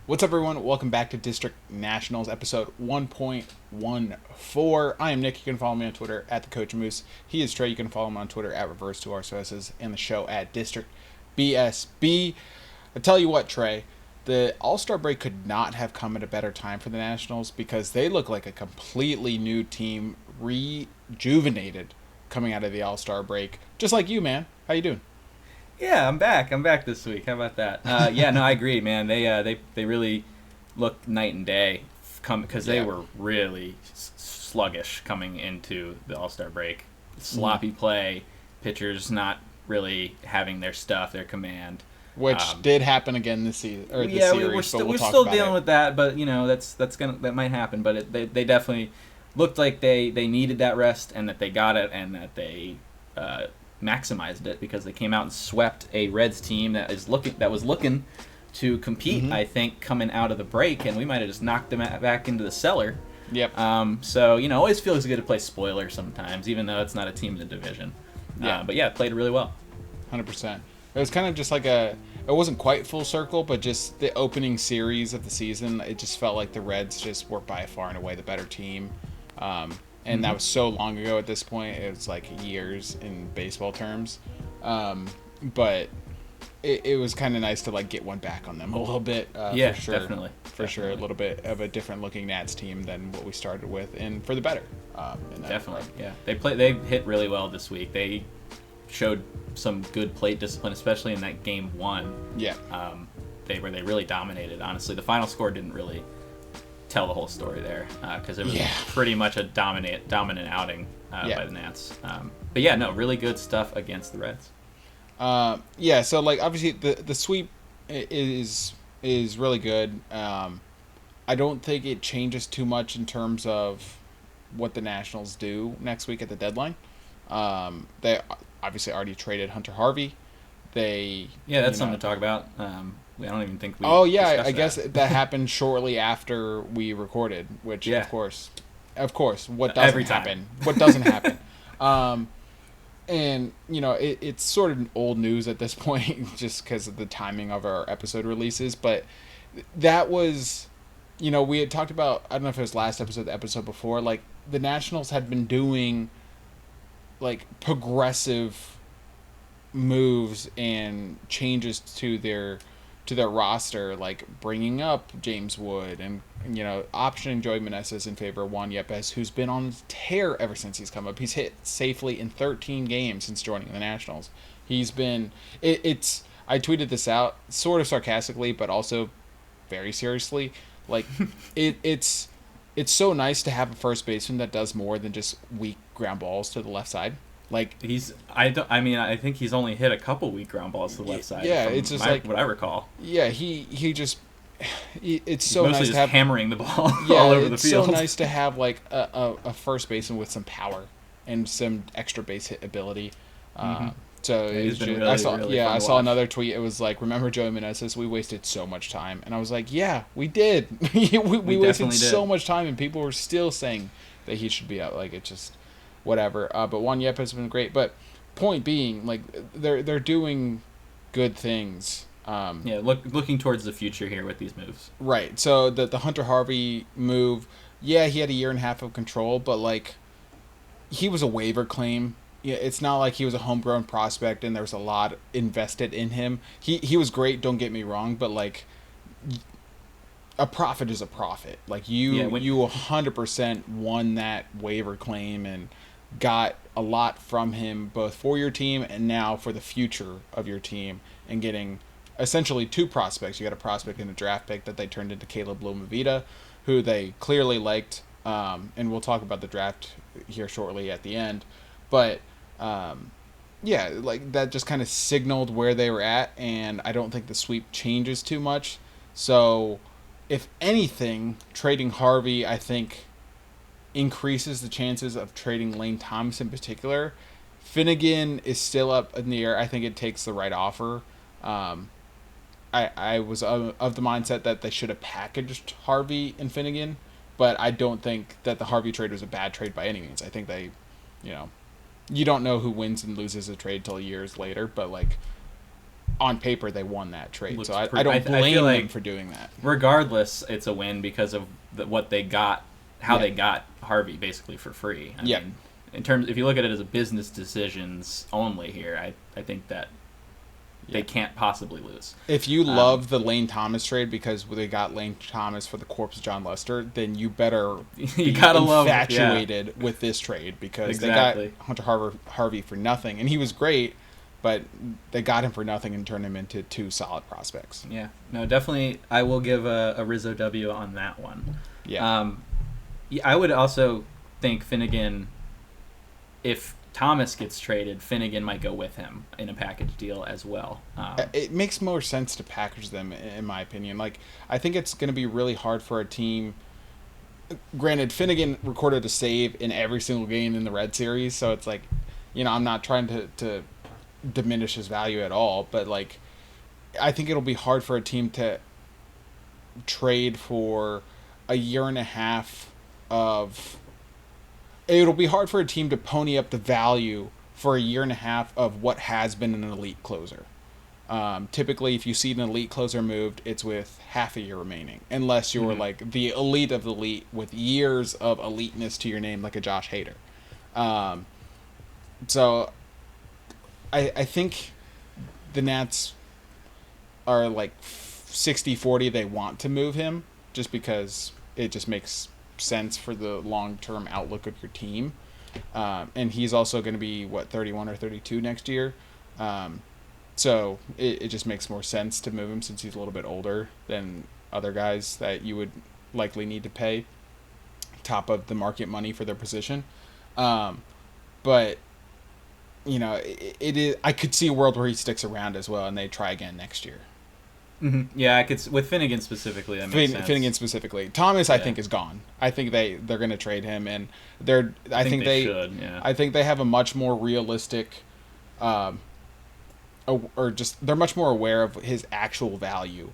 What's up, everyone? Welcome back to District Nationals, episode 1.14. I am Nick. You can follow me on Twitter at the Coach Moose. He is Trey. You can follow him on Twitter at Reverse2RSS and the show at District BSB. I tell you what, Trey, the All-Star break could not have come at a better time for the Nationals because they look like a completely new team, rejuvenated coming out of the All-Star break. Just like you, man. How you doing? Yeah, I'm back. I'm back this week. How about that? Yeah, no, I agree, man. They really looked night and day, because they were really sluggish coming into the All Star break. Sloppy play, pitchers not really having their stuff, their command. Which did happen again this season or this Yeah, series, but we're we'll talk still about dealing it. with that, but that might happen. But they definitely looked like they needed that rest and that they got it and that they maximized it because they came out and swept a Reds team that was looking to compete. I think coming out of the break, and we might have just knocked them back into the cellar. Yep. So always feels good to play spoiler sometimes, even though it's not a team in the division. Yeah. But yeah, played really well. 100%. It was kind of just like it wasn't quite full circle, but just the opening series of the season, it just felt like the Reds just were by far and away the better team. And that was so long ago at this point. It was like years in baseball terms. But it was kind of nice to like get one back on them a little bit. Yeah, for sure. definitely. For sure. A little bit of a different looking Nats team than what we started with, and for the better. Definitely, yeah. They hit really well this week. They showed some good plate discipline, especially in that game one. Yeah. They really dominated. Honestly, the final score didn't really tell the whole story there because it was pretty much a dominant outing by the Nats. But yeah, no, really good stuff against the Reds. So like obviously the sweep is really good. I don't think it changes too much in terms of what the Nationals do next week at the deadline. They obviously already traded Hunter Harvey. That's something to talk about. I don't even think we. Oh yeah, I guess that happened shortly after we recorded, which of course, what doesn't happen? What doesn't happen? And it's sort of old news at this point, just because of the timing of our episode releases. But that was, we had talked about. I don't know if it was last episode, the episode before. Like the Nationals had been doing, like progressive moves and changes to their roster, like bringing up James Wood and optioning Joey Meneses in favor of Juan Yepes, who's been on tear ever since he's come up. He's hit safely in 13 games since joining the Nationals. He's been I tweeted this out sort of sarcastically, but also very seriously. Like it's so nice to have a first baseman that does more than just weak ground balls to the left side. Like I think he's only hit a couple weak ground balls to the left side. Yeah, it's just what I recall. Yeah, he just it's so mostly nice just to have hammering the ball all over the field. It's so nice to have like a first baseman with some power and some extra base hit ability. So really, I saw really I fun to saw watch. another tweet. It was like, remember Joey Meneses? We wasted so much time, and I was like, yeah, we did. we wasted so much time, and people were still saying that he should be out. Like it's just whatever. But Juan Yepes has been great. But point being, like they're doing good things. Looking towards the future here with these moves. Right. So the Hunter Harvey move, he had a year and a half of control, but like he was a waiver claim. Yeah, it's not like he was a homegrown prospect and there was a lot invested in him. He was great, don't get me wrong, but like a profit is a profit. Like you 100% won that waiver claim and got a lot from him both for your team and now for the future of your team, and getting essentially two prospects. You got a prospect and a draft pick that they turned into Caleb Lumavita, who they clearly liked, and we'll talk about the draft here shortly at the end. But like that just kind of signaled where they were at, and I don't think the sweep changes too much. So if anything, trading Harvey, I think, increases the chances of trading Lane Thomas in particular. Finnegan is still up in the air. I think it takes the right offer. I was of the mindset that they should have packaged Harvey and Finnegan, but I don't think that the Harvey trade was a bad trade by any means. I think they, you don't know who wins and loses a trade till years later, but like on paper they won that trade. Looks So I pretty- don't I feel blame like them for doing that. regardless, it's a win because of what they got, how Yeah. they got Harvey basically for free. I Yeah. mean, in terms, if you look at it as a business decisions only here, I think that they can't possibly lose. If you love the Lane Thomas trade because they got Lane Thomas for the corpse of John Lester, then you better You be gotta love it, yeah. infatuated with this trade because Exactly. they got Hunter Harvey for nothing, and he was great, but they got him for nothing and turned him into two solid prospects. Yeah, no, definitely. I will give a Rizzo W on that one. Yeah. Yeah, I would also think Finnegan, if Thomas gets traded, Finnegan might go with him in a package deal as well. It makes more sense to package them, in my opinion. Like, I think it's going to be really hard for a team. Granted, Finnegan recorded a save in every single game in the Red Series, so it's like, I'm not trying to diminish his value at all, but like, I think it'll be hard for a team to trade for a year and a half of. It'll be hard for a team to pony up the value for a year and a half of what has been an elite closer. Typically, if you see an elite closer moved, it's with half a year remaining, unless you're like the elite of the elite with years of eliteness to your name, like a Josh Hader. So, I think the Nats are like 60-40. They want to move him just because it just makes sense for the long-term outlook of your team. And he's also going to be, 31 or 32 next year. So it just makes more sense to move him since he's a little bit older than other guys that you would likely need to pay top of the market money for their position. But, it is. I could see a world where he sticks around as well and they try again next year. Mm-hmm. Yeah, I could with Finnegan specifically. That makes sense. Finnegan specifically. Thomas, I think, is gone. I think they're going to trade him, and I think they should. Yeah. I think they have a much more realistic, or just they're much more aware of his actual value,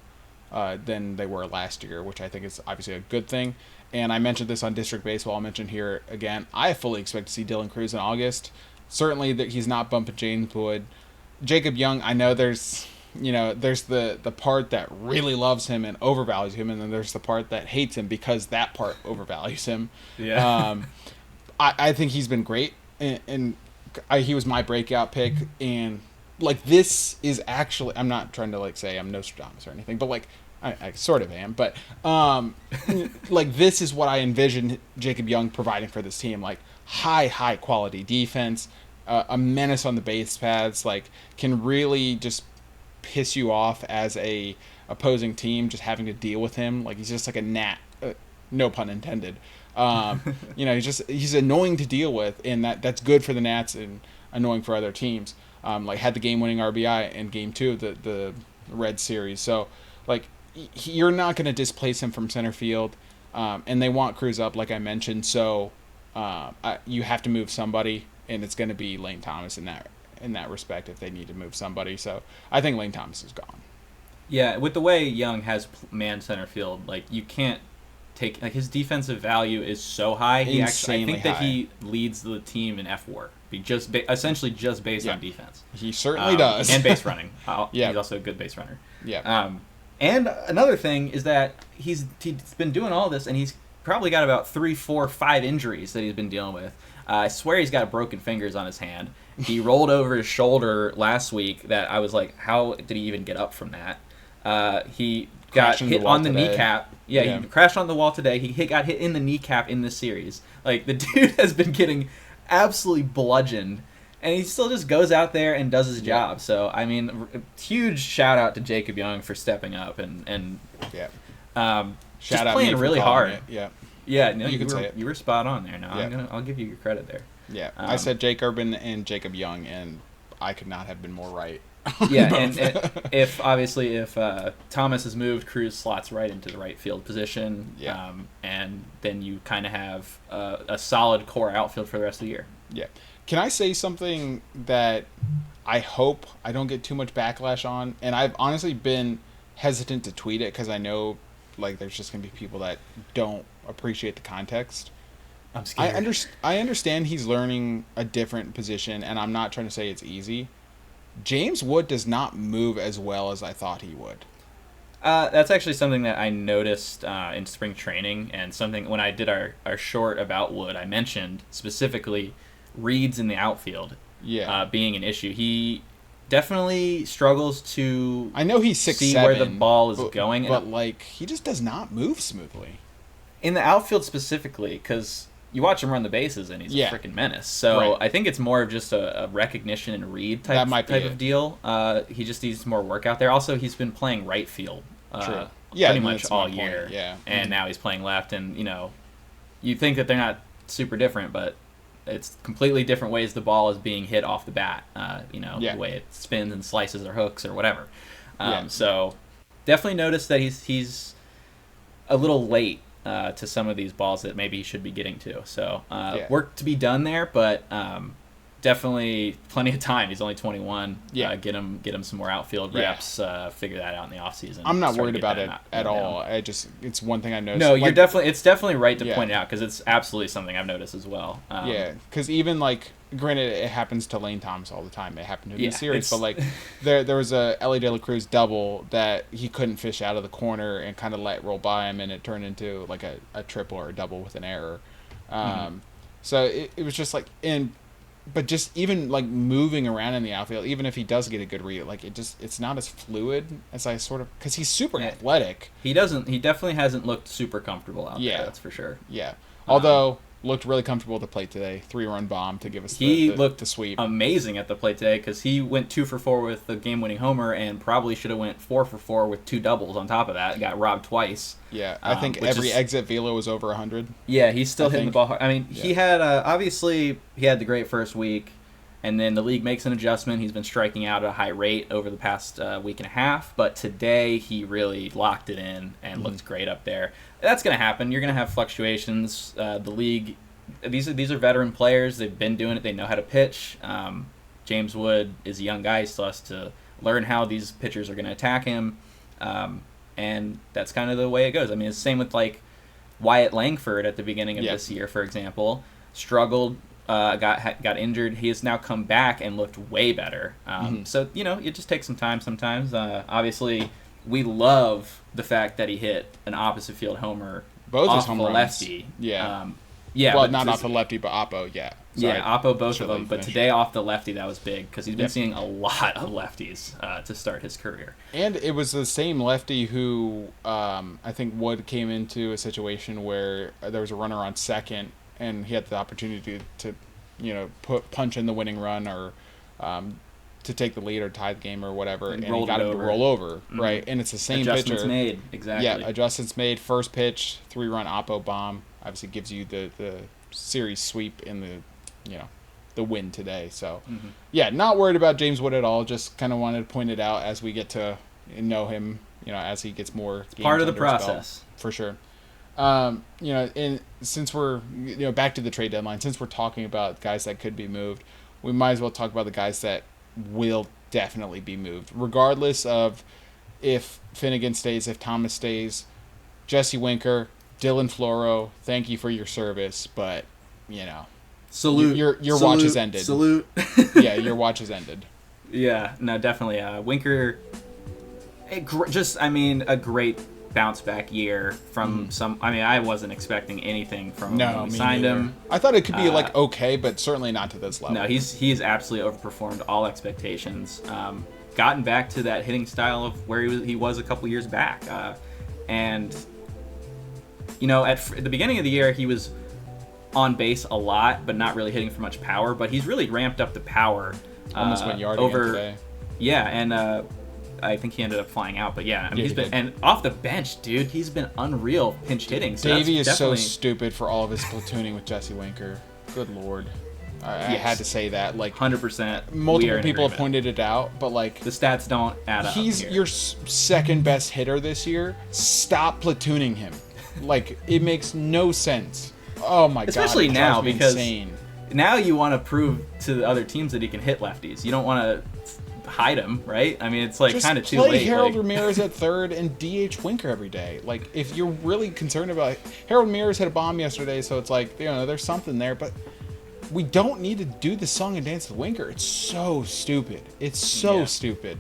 than they were last year, which I think is obviously a good thing. And I mentioned this on District Baseball. I'll mention here again. I fully expect to see Dylan Cruz in August. Certainly, that he's not bumping James Wood. Jacob Young, I know there's the part that really loves him and overvalues him, and then there's the part that hates him because that part overvalues him. Yeah. I think he's been great, and he was my breakout pick, and like this is actually, I'm not trying to like say I'm Nostradamus or anything, but like I sort of am, but like this is what I envisioned Jacob Young providing for this team, like high quality defense, a menace on the base paths, like can really just piss you off as a opposing team just having to deal with him. Like he's just like a gnat, no pun intended. He's annoying to deal with, and that's good for the Nats and annoying for other teams. Like had the game-winning RBI in Game 2 of the Red Series. So like you're not going to displace him from center field, and they want Cruz up, like I mentioned. So you have to move somebody, and it's going to be Lane Thomas in that respect if they need to move somebody. So I think Lane Thomas is gone. Yeah, with the way Young has manned center field, like you can't take his defensive value is so high. I think that he leads the team in FWAR, essentially just based on defense. He certainly does, and base running. Yeah, he's also a good base runner. Yeah. And another thing is that he's been doing all this, and he's probably got about 3, 4, 5 injuries that he's been dealing with. I swear he's got broken fingers on his hand. He rolled over his shoulder last week that I was like, how did he even get up from that? He got hit on the kneecap. Yeah, he crashed on the wall today. He got hit in the kneecap in this series. Like, the dude has been getting absolutely bludgeoned, and he still just goes out there and does his job. So, I mean, huge shout-out to Jacob Young for stepping up and just playing really hard. Yeah, no, you were spot on there. No, I'll give you your credit there. Yeah, I said Jake Urban and Jacob Young, and I could not have been more right. Yeah, and if Thomas is moved, Cruz slots right into the right field position. Yeah. And then you kind of have a solid core outfield for the rest of the year. Yeah. Can I say something that I hope I don't get too much backlash on? And I've honestly been hesitant to tweet it because I know like there's just going to be people that don't appreciate the context. I'm scared. I understand he's learning a different position, and I'm not trying to say it's easy. James Wood does not move as well as I thought he would. That's actually something that I noticed in spring training, and something when I did our short about Wood, I mentioned specifically reads in the outfield being an issue. He definitely struggles to I know he's see 6'7", where the ball is going. But, like, he just does not move smoothly. In the outfield specifically, because you watch him run the bases and he's a freaking menace. So I think it's more of just a recognition and read type of deal. He just needs more work out there. Also, he's been playing right field pretty much all year. Yeah. And now he's playing left. And, you think that they're not super different, but it's completely different ways the ball is being hit off the bat. The way it spins and slices or hooks or whatever. So definitely notice that he's a little late to some of these balls that maybe he should be getting to. So work to be done there, but definitely plenty of time. He's only 21. Get him some more outfield reps. Figure that out in the offseason. I'm not worried about it at all. It's one thing I noticed. No, it's definitely right to point it out because it's absolutely something I've noticed as well. Because even like, granted, it happens to Lane Thomas all the time. It happened to him in the series, but like there was a Ellie De La Cruz double that he couldn't fish out of the corner and kind of let roll by him, and it turned into like a triple or a double with an error. So it was just like but just even like moving around in the outfield, even if he does get a good read, like it's not as fluid as I sort of, because he's super athletic. He definitely hasn't looked super comfortable out there. That's for sure. Yeah. Although looked really comfortable at the plate today. 3-run bomb to give us the sweep. Amazing at the plate today because he went 2 for 4 with the game-winning homer and probably should have went 4 for 4 with 2 doubles on top of that. Got robbed twice. Yeah, I think every exit velo was over 100. Yeah, he's still hitting the ball hard. I mean, he had obviously he had the great first week, and then the league makes an adjustment. He's been striking out at a high rate over the past week and a half, but today he really locked it in and looked great up there. That's going to happen. You're going to have fluctuations. The league, these are veteran players. They've been doing it. They know how to pitch. James Wood is a young guy. He still has to learn how these pitchers are going to attack him, and that's kind of the way it goes. I mean, it's the same with like Wyatt Langford at the beginning of this year, for example. Struggled, got injured. He has now come back and looked way better. So it just takes some time sometimes. Obviously, we love the fact that he hit an opposite field homer off the lefty. Well, not off the lefty, but Oppo. Sorry. Oppo, both of them. But today off the lefty, that was big because he's been seeing a lot of lefties to start his career. And it was the same lefty who I think Wood came into a situation where there was a runner on second, and he had the opportunity to punch in the winning run or to take the lead or tie the game or whatever, and he got him to roll over, right? And it's the same Adjustments pitcher. made, exactly. Yeah, adjustments made. First pitch, 3-run Oppo bomb. Obviously gives you the series sweep in the win today. So, not worried about James Wood at all. Just kind of wanted to point it out as we get to know him, as he gets more games part of the under his belt, process. for sure. And since we're back to the trade deadline, since we're talking about guys that could be moved, we might as well talk about the guys that will definitely be moved, regardless of if Finnegan stays, if Thomas stays. Jesse Winker, Dylan Floro, thank you for your service, but salute. Your watch has ended. Salute. Yeah, your watch has ended. Yeah, no, definitely. Winker, a great bounce back year from some. I mean, I wasn't expecting anything from him when we signed him. I thought it could be okay, but certainly not to this level. No, he's absolutely overperformed all expectations. Gotten back to that hitting style of where he was a couple years back, and at the beginning of the year he was on base a lot, but not really hitting for much power. But he's really ramped up the power. Almost went yard again today. Yeah, and I think he ended up flying out, but he's been and off the bench, dude. He's been unreal pinch hitting. So Davey is so stupid for all of his platooning with Jesse Winker. Good lord, I had to say that. 100%. Multiple people have pointed it out, but the stats don't add up. He's your second best hitter this year. Stop platooning him. It makes no sense. Oh my god! Especially now because insane. Now you want to prove to the other teams that he can hit lefties. You don't want to hide him, right? I mean, it's kind of too late. Play Harold Ramirez at third and DH Winker every day. If you're really concerned about Harold Ramirez hit a bomb yesterday, so it's there's something there, but we don't need to do the song and dance with Winker. It's so stupid. It's so Yeah. stupid.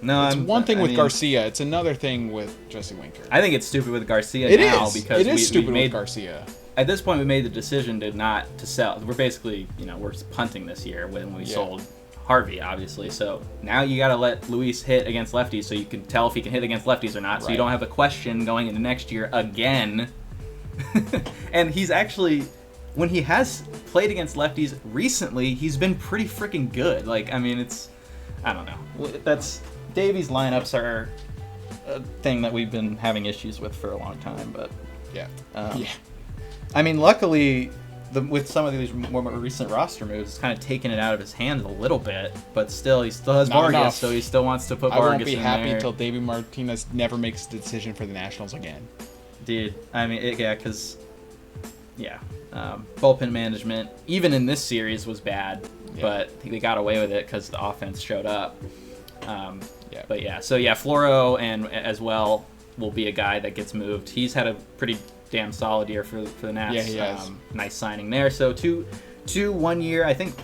No, It's one thing I with mean, Garcia. It's another thing with Jesse Winker. I think it's stupid with Garcia It now is. because It is we stupid made, with Garcia. At this point, we made the decision to sell. We're basically, we're punting this year when we sold Harvey, obviously. So now you got to let Luis hit against lefties so you can tell if he can hit against lefties or not. So you don't have a question going into next year again. And he's actually, when he has played against lefties recently, he's been pretty freaking good. Like, I mean, I don't know. Davies lineups are a thing that we've been having issues with for a long time, but Yeah. I mean, luckily, with some of these more recent roster moves, it's kind of taken it out of his hands a little bit. But still, he still has Not Vargas, enough. so he still wants to put I Vargas won't be in happy there. until David Martinez never makes a decision for the Nationals again. Dude, I mean, because bullpen management, even in this series, was bad. Yeah. But they got away with it because the offense showed up. Yeah. But Floro and as well will be a guy that gets moved. He's had a pretty damn solid year for the Nats. Yeah, he has. Nice signing there. So two 1 year. I think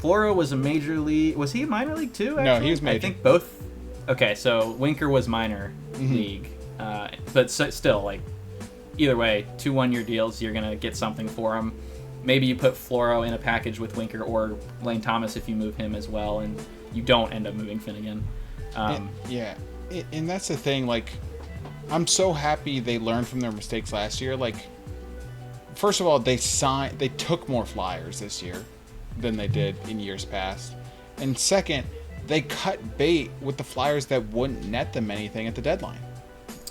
Floro was a major league. Was he a minor league too? Actually? No, he was major. I think both. Okay, so Winker was minor league, but still, like, either way, 2 1 year deals. You're gonna get something for him. Maybe you put Floro in a package with Winker or Lane Thomas if you move him as well, and you don't end up moving Finnegan. And that's the thing. Like, I'm so happy they learned from their mistakes last year. Like, first of all, they took more flyers this year than they did in years past, and second, they cut bait with the flyers that wouldn't net them anything at the deadline.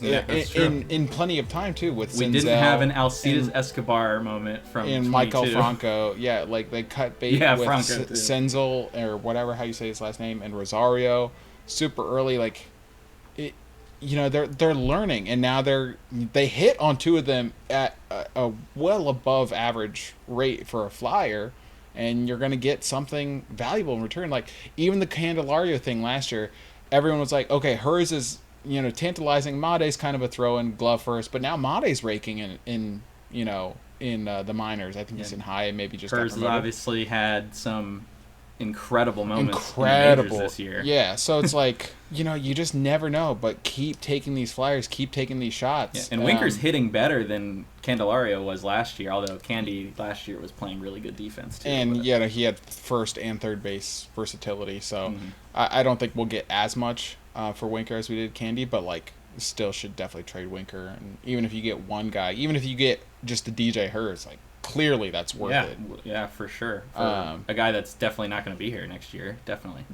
Yeah, that's true. In plenty of time too. With we Senzel didn't have an Alcides Escobar moment from and 22. Michael Franco. Yeah, like they cut bait with Franco, too. Senzel or whatever how you say his last name and Rosario super early. Like, it, they're learning, and now they hit on 2 of them at a well above average rate for a flyer, and you're gonna get something valuable in return. Like, even the Candelario thing last year, everyone was like, okay, hers is tantalizing. Made's kind of a throw-in glove first, but now Made's raking in the minors. I think he's in high, maybe just Hers got promoted. obviously had some incredible moments in the majors this year. Yeah, so it's like, you just never know, but keep taking these flyers, keep taking these shots. Yeah, and Winker's hitting better than Candelario was last year, although Candy last year was playing really good defense too. And he had first and third base versatility, so I don't think we'll get as much for Winker as we did Candy, but like, still should definitely trade Winker. And even if you get one guy, even if you get just the DJ Hurts, like, clearly that's worth it. Yeah, for sure. For a guy that's definitely not going to be here next year, definitely.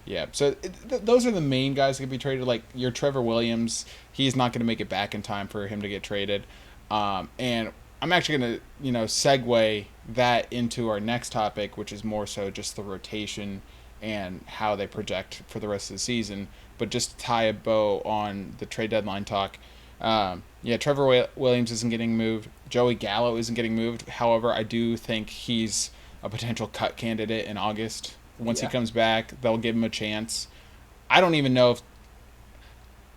Yeah, so those are the main guys that could be traded. Like, your Trevor Williams, he's not going to make it back in time for him to get traded. And I'm actually going to, segue that into our next topic, which is more so just the rotation and how they project for the rest of the season. But just to tie a bow on the trade deadline talk, Trevor Williams isn't getting moved. Joey Gallo isn't getting moved. However, I do think he's a potential cut candidate in August. Once he comes back, they'll give him a chance. I don't even know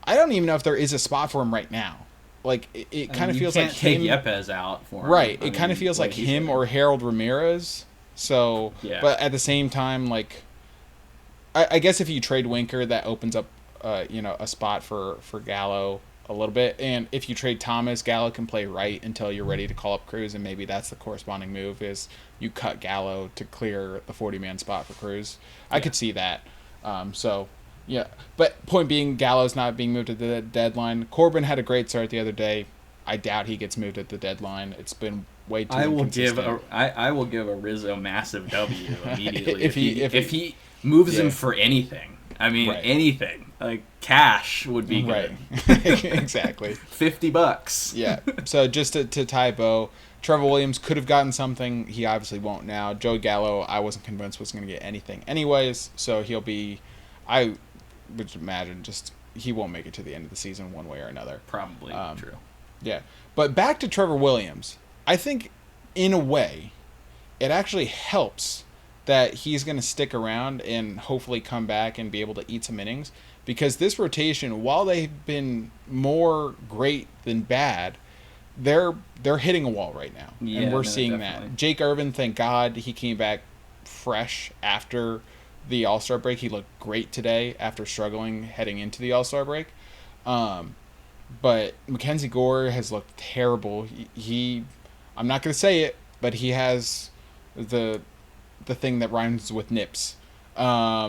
if there is a spot for him right now. Like, it kind of feels like him. You can't take Yepes out for him. Right. It kind of feels like him or Harold Ramirez. So, but at the same time, like, I guess if you trade Winker, that opens up, a spot for Gallo a little bit. And if you trade Thomas, Gallo can play right until you're ready to call up Cruz, and maybe that's the corresponding move is you cut Gallo to clear the 40-man spot for Cruz. I could see that. But point being, Gallo's not being moved at the deadline. Corbin had a great start the other day. I doubt he gets moved at the deadline. It's been way too inconsistent. I will give a Rizzo massive W immediately if he moves him for anything. I mean, anything. Like, cash would be good. Right. Exactly. $50. Yeah. So just to tie a bow, Trevor Williams could have gotten something. He obviously won't now. Joey Gallo, I wasn't convinced was going to get anything anyways. So he'll be, I would imagine, just he won't make it to the end of the season one way or another. Probably true. Yeah. But back to Trevor Williams. I think, in a way, it actually helps that he's going to stick around and hopefully come back and be able to eat some innings, because this rotation, while they've been more great than bad, they're hitting a wall right now, Yeah, and we're no, seeing definitely. that. Jake Irvin, thank God he came back fresh after the All Star break. He looked great today after struggling heading into the All Star break. Um, but Mackenzie Gore has looked terrible. I'm not going to say it, but he has the thing that rhymes with nips. Yeah.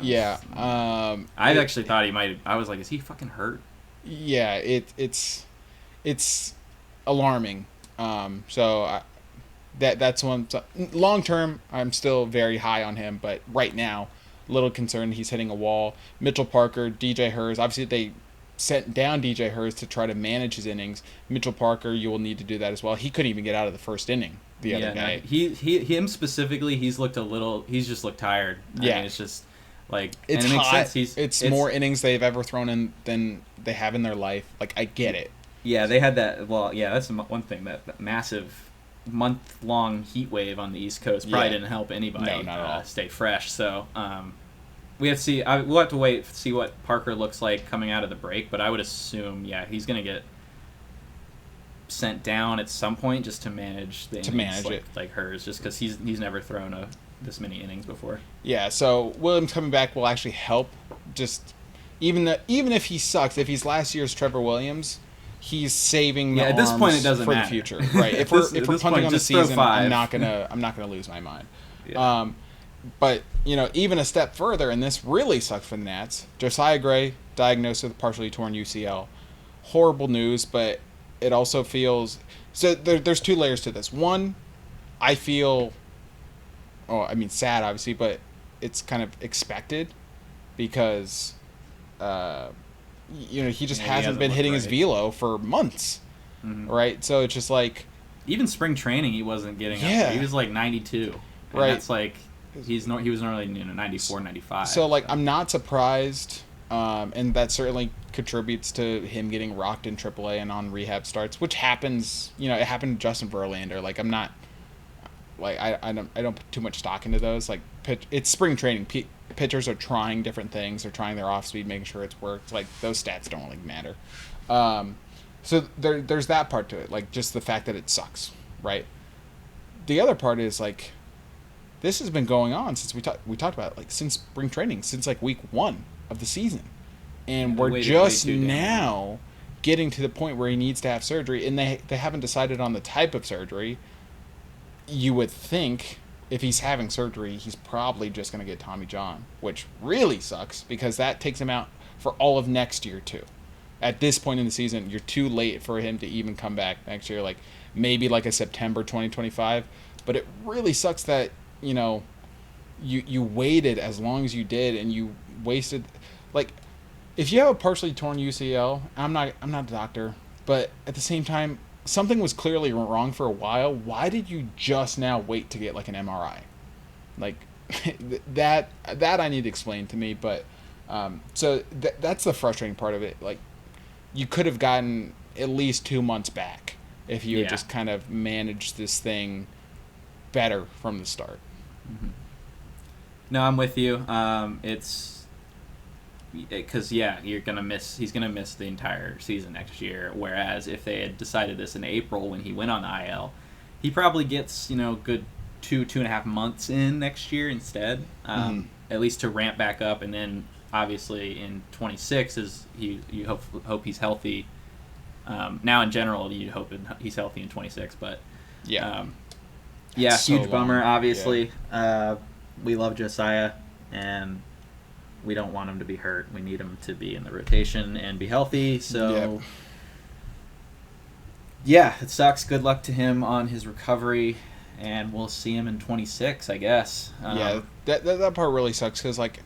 Yeah. I actually thought he might. I was like, is he fucking hurt? Yeah. It's alarming. So that's one. So, long term, I'm still very high on him, but right now, a little concerned he's hitting a wall. Mitchell Parker, DJ Hurst. Obviously, they sent down DJ Hurst to try to manage his innings. Mitchell Parker, you will need to do that as well. He couldn't even get out of the first inning the other day. No, him specifically, he's looked a little. He's just looked tired. I mean, it's just like it's and it hot. makes sense. It's more innings they've ever thrown in than they have in their life. Like I get it. Yeah, they had that. Well, yeah, that's one thing. That massive month-long heat wave on the East Coast probably didn't help anybody No, not at all. stay fresh. So we have to see. We'll have to wait to see what Parker looks like coming out of the break. But I would assume, he's going to get sent down at some point just to manage the innings like hers, just because he's never thrown this many innings before. Yeah, so Williams coming back will actually help. Just even if he sucks, if he's last year's Trevor Williams, he's saving the at this arms point it doesn't for matter. the future, right? If we're punting point, on the just throw season, five. I'm not gonna lose my mind. Yeah. But even a step further, and this really sucks for the Nats. Josiah Gray diagnosed with partially torn UCL. Horrible news, but it also feels so. There's two layers to this. One, I feel, sad obviously, but it's kind of expected because, he just hasn't been hitting his velo for months, right? So it's just like even spring training he wasn't getting up. He was like 92, and right? That's like he was normally 94, 95. So like I'm not surprised, and that certainly contributes to him getting rocked in AAA and on rehab starts, which happens. It happened to Justin Verlander. Like I'm not. Like I don't put too much stock into those. Like it's spring training. Pitchers are trying different things. They're trying their off speed, making sure it's worked. Like those stats don't really matter. So there's that part to it. Like just the fact that it sucks, right? The other part is like this has been going on since we talked about it, like since spring training, since like week 1 of the season, and we're just now getting to the point where he needs to have surgery, and they haven't decided on the type of surgery. You would think if he's having surgery, he's probably just going to get Tommy John, which really sucks because that takes him out for all of next year too. At this point in the season, you're too late for him to even come back next year, like maybe like a September 2025. But it really sucks that, you waited as long as you did and you wasted, like, if you have a partially torn UCL, I'm not a doctor, but at the same time, something was clearly wrong for a while. Why did you just now wait to get like an MRI? Like that I need to explain to me. But so that's the frustrating part of it. Like you could have gotten at least 2 months back if you had just kind of managed this thing better from the start. Mm-hmm. No, I'm with you. It's because he's gonna miss the entire season next year. Whereas if they had decided this in April when he went on the IL, he probably gets good 2.5 months in next year instead, at least to ramp back up. And then obviously in 26 you hope he's healthy. Now in general you hope he's healthy in 26, but huge so bummer. long. Obviously, we love Josiah and we don't want him to be hurt. We need him to be in the rotation and be healthy. So, it sucks. Good luck to him on his recovery, and we'll see him in 26, I guess. That part really sucks because, like,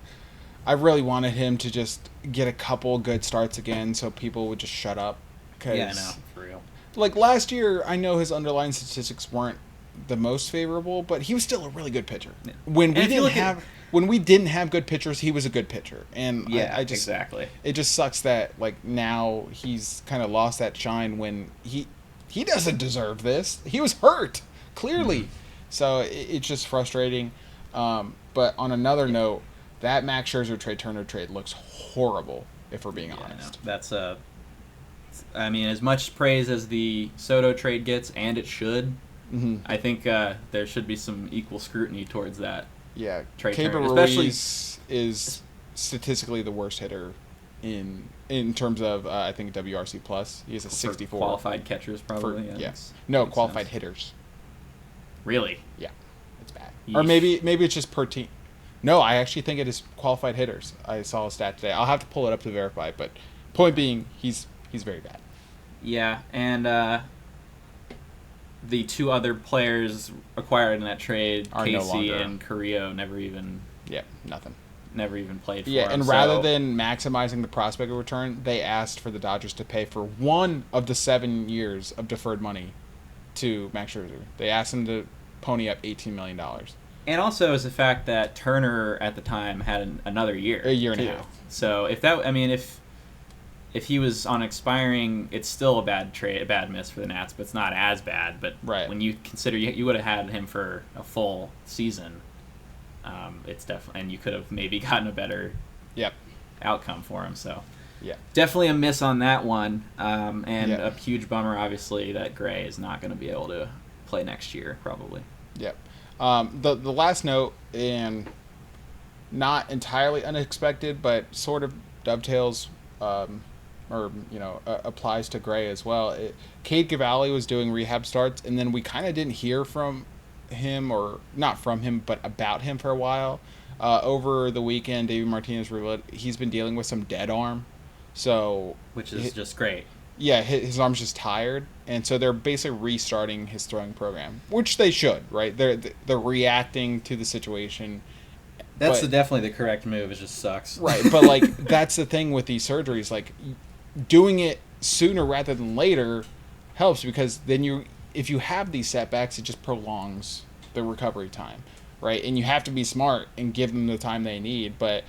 I really wanted him to just get a couple good starts again so people would just shut up. I know, for real. Like, last year, I know his underlying statistics weren't the most favorable, but he was still a really good pitcher. Yeah. When we didn't have good pitchers, he was a good pitcher, and I just exactly. It just sucks that like now he's kind of lost that shine when he doesn't deserve this. He was hurt clearly, so it's just frustrating. But on another note, that Max Scherzer Trey Turner trade looks horrible. If we're being honest, that's I mean, as much praise as the Soto trade gets, and it should, I think there should be some equal scrutiny towards that. Yeah, Trey Keibert Turner, especially Ruiz is statistically the worst hitter in terms of I think WRC plus. He has a 64 qualified catchers probably. Yes, no qualified sense. hitters. Really? Yeah, it's bad. Yeesh. Or maybe it's just per team. No, I actually think it is qualified hitters. I saw a stat today. I'll have to pull it up to verify, but point being, he's very bad. Yeah, and the two other players acquired in that trade, Are no Casey longer. and Carrillo, never even Nothing. played for Yeah, him. and rather than maximizing the prospect return, they asked for the Dodgers to pay for one of the 7 years of deferred money to Max Scherzer. They asked him to pony up $18 million. And also is the fact that Turner at the time had another year. A year and too. a half. So if he was on expiring, it's still a bad miss for the Nats, but it's not as bad. But Right. when you consider you would have had him for a full season, it's definitely, and you could have maybe gotten a better outcome for him. So Yeah. definitely a miss on that one, and Yeah. a huge bummer, obviously, that Gray is not going to be able to play next year, probably. Yep. The last note, and not entirely unexpected, but sort of dovetails, applies to Gray as well. Cade Cavalli was doing rehab starts, and then we kind of didn't hear from him, or not from him, but about him for a while. Over the weekend, David Martinez revealed he's been dealing with some dead arm, so Which is just great. yeah, his arm's just tired, and so they're basically restarting his throwing program, which they should, right? They're reacting to the situation. That's but- definitely the correct move. It just sucks. Right, but like that's the thing with these surgeries, like doing it sooner rather than later helps, because then if you have these setbacks, it just prolongs the recovery time, right? And you have to be smart and give them the time they need. But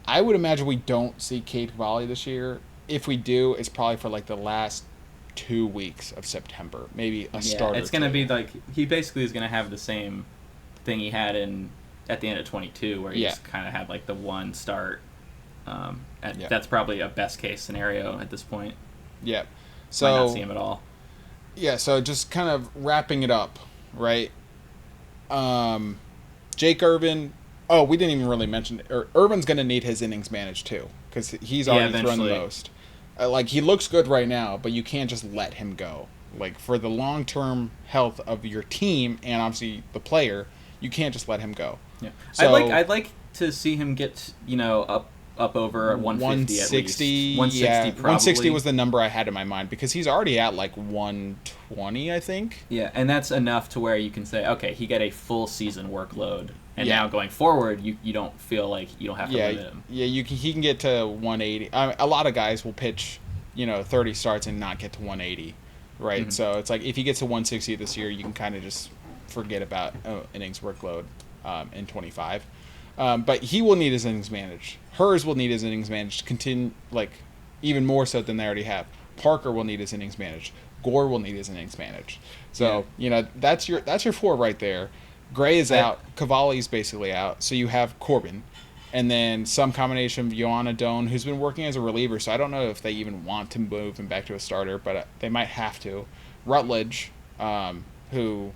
I would imagine we don't see Cade Cavalli this year. If we do, it's probably for like the last 2 weeks of September, maybe a starter. It's going to be like he basically is going to have the same thing he had at the end of 22, where he just kind of had like the one start. That's probably a best case scenario at this point. Yeah. So might not see him at all. Yeah. So just kind of wrapping it up, right? Jake Irvin. Oh, we didn't even really mention. Irvin's going to need his innings managed too, because he's already thrown the most. Like he looks good right now, but you can't just let him go. Like for the long-term health of your team and obviously the player, you can't just let him go. Yeah. So, I'd like to see him get up over 150 at least. 160 probably. 160 was the number I had in my mind, because he's already at like 120, I think. Yeah, and that's enough to where you can say, okay, he got a full season workload, and Yeah. now going forward, you don't feel like you don't have to limit him. Yeah, he can get to 180. A lot of guys will pitch, 30 starts and not get to 180, right? Mm-hmm. So it's like if he gets to 160 this year, you can kind of just forget about innings workload in 25. But he will need his innings managed. Hers will need his innings managed to continue, like even more so than they already have. Parker will need his innings managed. Gore will need his innings managed. So that's your four right there. Gray is out. Cavalli's basically out. So you have Corbin, and then some combination of Yoanna Doan, who's been working as a reliever. So I don't know if they even want to move him back to a starter, but they might have to. Rutledge, who.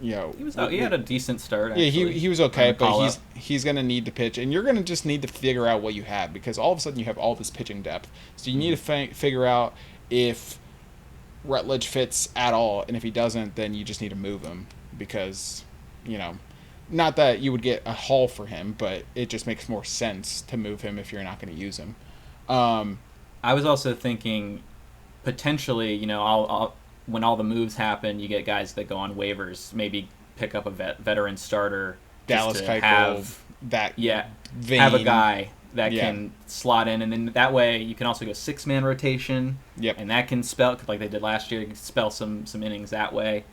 He had a decent start. Actually, yeah, he was okay, but he's going to need to pitch, and you're going to just need to figure out what you have, because all of a sudden you have all this pitching depth. So you need to figure out if Rutledge fits at all, and if he doesn't, then you just need to move him, because not that you would get a haul for him, but it just makes more sense to move him if you're not going to use him. I was also thinking potentially, when all the moves happen, you get guys that go on waivers, maybe pick up a veteran starter. Dallas Keuchel, have a guy that can slot in, and then that way you can also go 6-man rotation. Yep. And that can spell, like they did last year, you can spell some innings that way.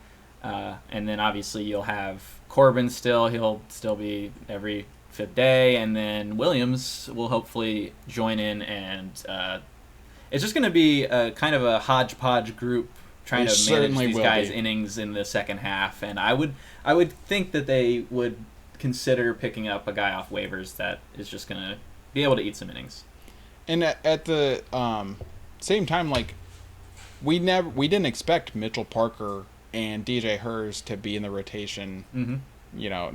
And then obviously you'll have Corbin still. He'll still be every 5th day, and then Williams will hopefully join in, and it's just going to be a kind of a hodgepodge group trying to manage these guys' innings in the second half, and I would think that they would consider picking up a guy off waivers that is just going to be able to eat some innings. And at the same time, like we didn't expect Mitchell Parker and DJ Hers to be in the rotation, Mm-hmm.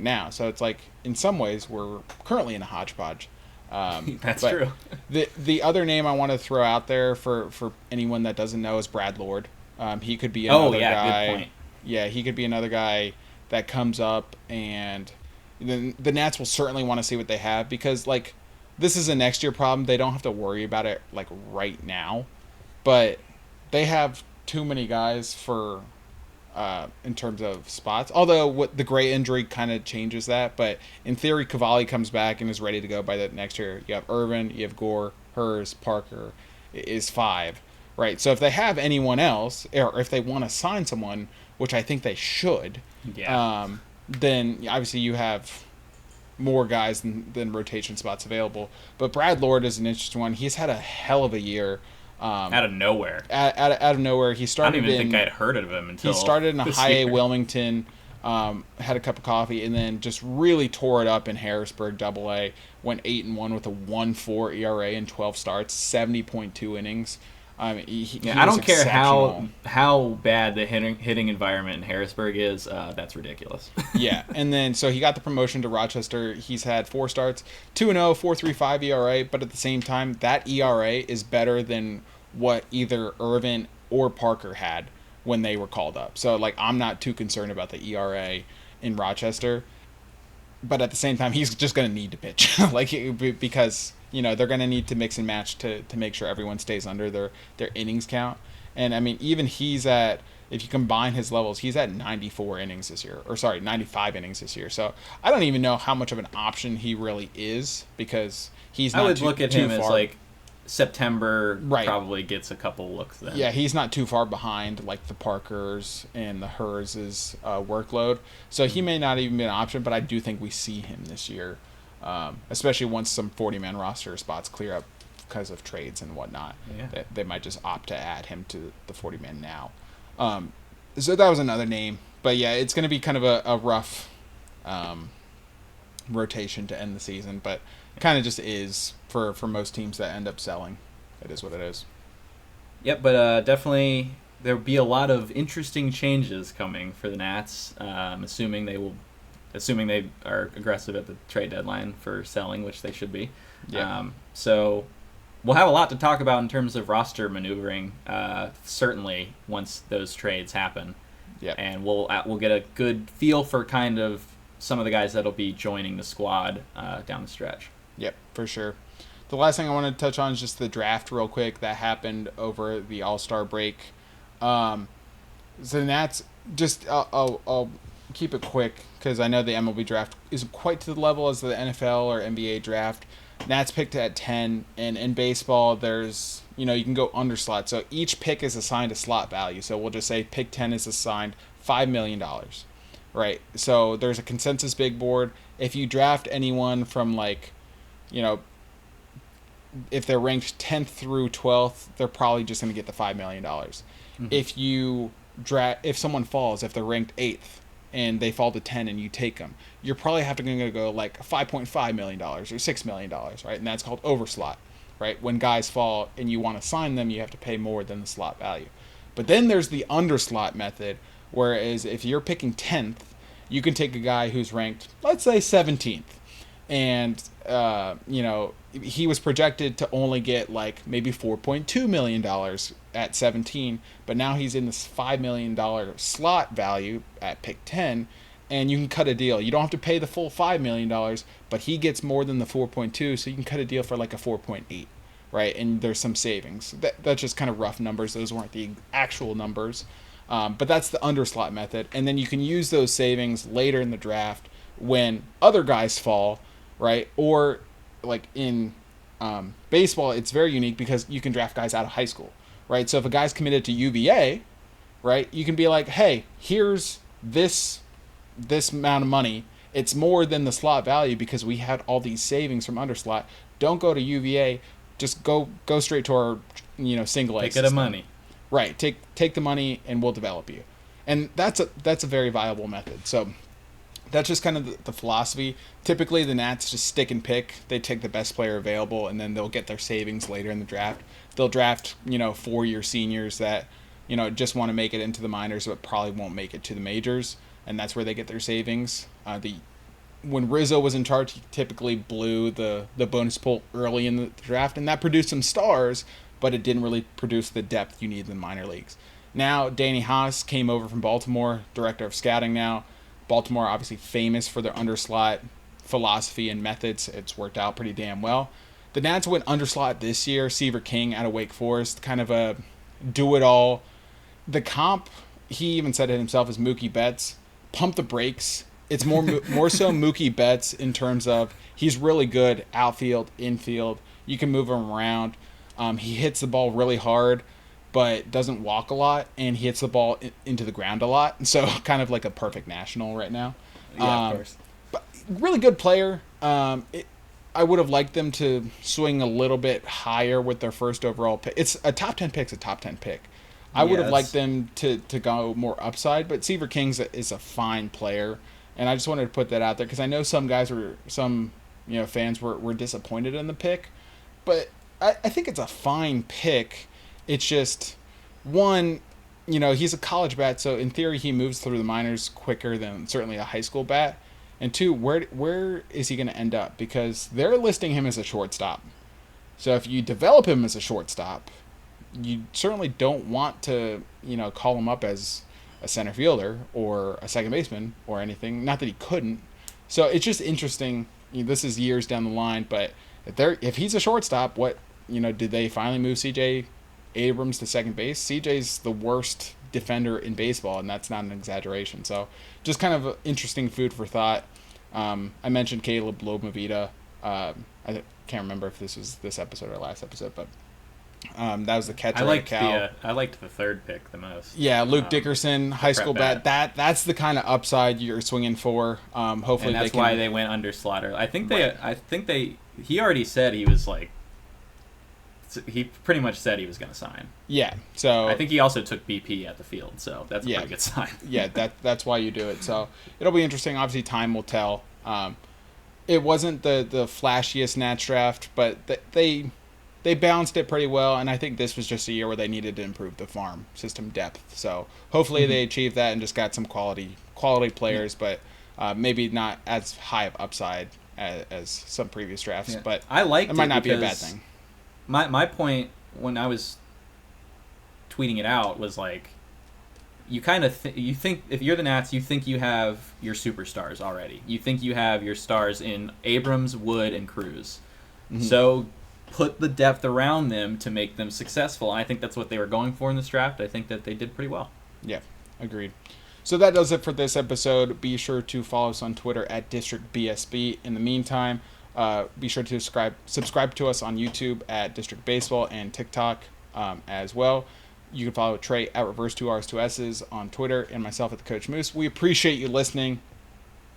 Now. So it's like in some ways we're currently in a hodgepodge. That's but true. the other name I want to throw out there for anyone that doesn't know is Brad Lord. He could be Oh another yeah, guy. good point. Yeah, he could be another guy that comes up, and then the Nats will certainly want to see what they have because like this is a next year problem. They don't have to worry about it like right now, but they have too many guys for in terms of spots. Although what the Gray injury kind of changes that, but in theory, Cavalli comes back and is ready to go by the next year. You have Irvin, you have Gore, Hers, Parker is 5, right? So if they have anyone else, or if they want to sign someone, which I think they should, Yeah. then obviously you have more guys than rotation spots available. But Brad Lord is an interesting one. He's had a hell of a year. Out of nowhere. Out of nowhere, he I started don't even in. think I'd heard of him until He started in a this high A year. Wilmington, had a cup of coffee, and then just really tore it up in Harrisburg Double A. Went 8-1 with a 1.4 ERA in 12 starts, 70.2 innings. He Yeah, I was don't care exceptional. how bad the hitting environment in Harrisburg is. That's ridiculous. Yeah, and then so he got the promotion to Rochester. He's had 4 starts, 2-0, 4.35 ERA, but at the same time, that ERA is better than what either Irvin or Parker had when they were called up. So like I'm not too concerned about the ERA in Rochester, but at the same time, he's just going to need to pitch, because they're going to need to mix and match to make sure everyone stays under their innings count. And I mean, even he's at, if you combine his levels, he's at 94 innings this year, or sorry, 95 innings this year. So I don't even know how much of an option he really is because he's I not would look at too him far. as like September Right. probably gets a couple looks then. Yeah, he's not too far behind like the Parkers and the Hers' workload. So he may not even be an option, but I do think we see him this year, especially once some 40-man roster spots clear up because of trades and whatnot. Yeah. They might just opt to add him to the 40-man now. So that was another name. But yeah, it's going to be kind of a rough rotation to end the season, but kind of just is for most teams that end up selling. It is what it is. Yep, but definitely there'll be a lot of interesting changes coming for the Nats. Assuming they are aggressive at the trade deadline for selling, which they should be. Yeah. So we'll have a lot to talk about in terms of roster maneuvering. Certainly once those trades happen. Yeah. And we'll get a good feel for kind of some of the guys that'll be joining the squad down the stretch. Yep, for sure. The last thing I want to touch on is just the draft real quick that happened over the All-Star break. So the Nats, I'll keep it quick because I know the MLB draft isn't quite to the level as the NFL or NBA draft. Nats picked at 10, and in baseball, there's, you can go under slot. So each pick is assigned a slot value. So we'll just say pick 10 is assigned $5 million, right? So there's a consensus big board. If you draft anyone from if they're ranked 10th through 12th, they're probably just going to get the $5 million. Mm-hmm. If someone falls, if they're ranked 8th and they fall to 10 and you take them, you're probably going to go like $5.5 million or $6 million, right? And that's called overslot, right? When guys fall and you want to sign them, you have to pay more than the slot value. But then there's the underslot method, whereas if you're picking 10th, you can take a guy who's ranked, let's say 17th, and he was projected to only get like maybe $4.2 million at 17, but now he's in this $5 million slot value at pick 10, and you can cut a deal. You don't have to pay the full $5 million, but he gets more than the 4.2, so you can cut a deal for like a 4.8, right? And there's some savings. That's just kind of rough numbers. Those weren't the actual numbers. But that's the underslot method, and then you can use those savings later in the draft when other guys fall, right? Or like in baseball, it's very unique because you can draft guys out of high school, right? So if a guy's committed to UVA, right, you can be like, hey, here's this amount of money. It's more than the slot value because we had all these savings from underslot. Don't go to UVA. Just go straight to our single A Take it system. of money. Right. Take the money and we'll develop you. And that's a very viable method. So that's just kind of the philosophy. Typically, the Nats just stick and pick. They take the best player available, and then they'll get their savings later in the draft. They'll draft, 4-year seniors that just want to make it into the minors, but probably won't make it to the majors, and that's where they get their savings. When Rizzo was in charge, he typically blew the bonus pool early in the draft, and that produced some stars, but it didn't really produce the depth you need in the minor leagues. Now, Danny Haas came over from Baltimore, director of scouting now. Baltimore obviously famous for their underslot philosophy and methods. It's worked out pretty damn well. The Nats went underslot this year. Seaver King out of Wake Forest, kind of a do-it-all. The comp, he even said it himself, is Mookie Betts. Pump the brakes. It's more so Mookie Betts in terms of he's really good outfield, infield. You can move him around. He hits the ball really hard, but doesn't walk a lot, and he hits the ball into the ground a lot. So kind of like a perfect national right now. Yeah, of course. But really good player. I would have liked them to swing a little bit higher with their first overall pick. It's a top 10 pick's a top 10 pick. I would have liked them to go more upside, but Seaver King is a fine player, and I just wanted to put that out there because I know some fans were disappointed in the pick, but I think it's a fine pick. It's just, one, he's a college bat, so in theory he moves through the minors quicker than certainly a high school bat. And two, where is he going to end up? Because they're listing him as a shortstop. So if you develop him as a shortstop, you certainly don't want to, call him up as a center fielder or a second baseman or anything. Not that he couldn't. So it's just interesting. This is years down the line, but if he's a shortstop, did they finally move C.J. Abrams to second base? C.J.'s the worst defender in baseball, and that's not an exaggeration. So just kind of interesting food for thought. I mentioned Caleb Lomavita. I can't remember if this was this episode or last episode, but that was the catcher. I liked the third pick the most. Yeah, Luke Dickerson, high school bat. That's the kind of upside you're swinging for. Hopefully, and that's why they went under Slaughter. I think he already said he was like. He pretty much said he was going to sign. Yeah, so I think he also took BP at the field, so that's a pretty good sign. Yeah, that's why you do it. So it'll be interesting. Obviously, time will tell. It wasn't the flashiest Nats draft, but they balanced it pretty well, and I think this was just a year where they needed to improve the farm system depth. So hopefully they achieved that and just got some quality players, but maybe not as high of upside as some previous drafts. Yeah. But it might not be a bad thing. My point when I was tweeting it out was like, you kind of you think if you're the Nats, you think you have your superstars already. You think you have your stars in Abrams, Wood, and Cruz. Mm-hmm. So put the depth around them to make them successful. And I think that's what they were going for in this draft. I think that they did pretty well. Yeah, agreed. So that does it for this episode. Be sure to follow us on Twitter at DistrictBSB. In the meantime, be sure to subscribe to us on YouTube at District Baseball and TikTok as well. You can follow Trey at Reverse2Rs2Ss on Twitter and myself at the Coach Moose. We appreciate you listening.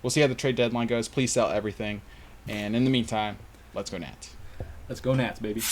We'll see how the trade deadline goes. Please sell everything. And in the meantime, let's go Nats. Let's go Nats, baby.